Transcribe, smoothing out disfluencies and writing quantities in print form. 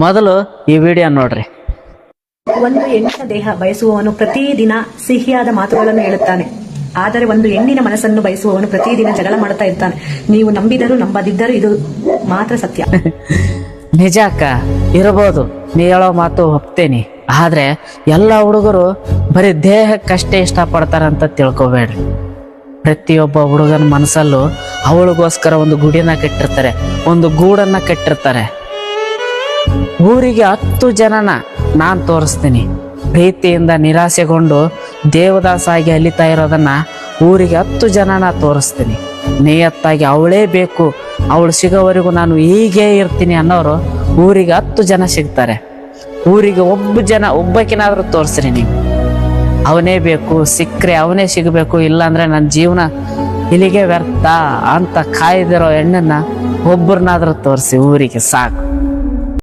ಮೊದಲು ಈ ವಿಡಿಯೋ ನೋಡ್ರಿ. ಒಂದು ಹೆಣ್ಣಿನ ದೇಹ ಬಯಸುವವನು ಪ್ರತಿದಿನ ಸಿಹಿಯಾದ ಮಾತುಗಳನ್ನು ಹೇಳುತ್ತಾನೆ, ಆದರೆ ಒಂದು ಹೆಣ್ಣಿನ ಮನಸ್ಸನ್ನು ಬಯಸುವವನು ಪ್ರತಿದಿನ ಜಗಳ ಮಾಡುತ್ತಾ ಇರ್ತಾನೆ. ನೀವು ನಂಬಿದರೂ ನಂಬದಿದ್ದರೂ ಇದು ಮಾತ್ರ ಸತ್ಯ. ನಿಜ ಅಕ್ಕ, ಇರಬಹುದು, ನೀ ಹೇಳೋ ಮಾತು ಒಪ್ತೇನಿ. ಆದ್ರೆ ಎಲ್ಲ ಹುಡುಗರು ಬರೀ ದೇಹಕ್ಕಷ್ಟೇ ಇಷ್ಟಪಡ್ತಾರಂತ ತಿಳ್ಕೊಬೇಡ್ರಿ. ಪ್ರತಿಯೊಬ್ಬ ಹುಡುಗನ ಮನಸ್ಸಲ್ಲೂ ಅವಳಿಗೋಸ್ಕರ ಒಂದು ಗುಡಿನ ಕಟ್ಟಿರ್ತಾರೆ, ಒಂದು ಗೂಡನ್ನ ಕಟ್ಟಿರ್ತಾರೆ. ಊರಿಗೆ 10 ಜನನ ನಾನ್ ತೋರಿಸ್ತೀನಿ. ಪ್ರೀತಿಯಿಂದ ನಿರಾಸೆಗೊಂಡು ದೇವದಾಸ ಆಗಿ ಅಲಿತಾ ಇರೋದನ್ನ ಊರಿಗೆ 10 ಜನನ ತೋರಿಸ್ತೀನಿ. ನಿಯತ್ತಾಗಿ ಅವಳೇ ಬೇಕು, ಅವಳು ಸಿಗೋವರೆಗೂ ನಾನು ಹೀಗೇ ಇರ್ತೀನಿ ಅನ್ನೋರು ಊರಿಗೆ 10 ಜನ ಸಿಗ್ತಾರೆ. ಊರಿಗೆ ಒಬ್ಬಕಿನಾದ್ರೂ ತೋರಿಸ್ರಿ ನೀವು. ಅವನೇ ಬೇಕು, ಸಿಕ್ಕರೆ ಅವನೇ ಸಿಗಬೇಕು, ಇಲ್ಲಾಂದ್ರೆ ನನ್ನ ಜೀವನ ಇಲ್ಲಿಗೆ ವ್ಯರ್ಥ ಅಂತ ಕಾಯ್ದಿರೋ ಹೆಣ್ಣನ್ನ ಒಬ್ಬರನ್ನಾದ್ರೂ ತೋರಿಸಿ ಊರಿಗೆ, ಸಾಕು.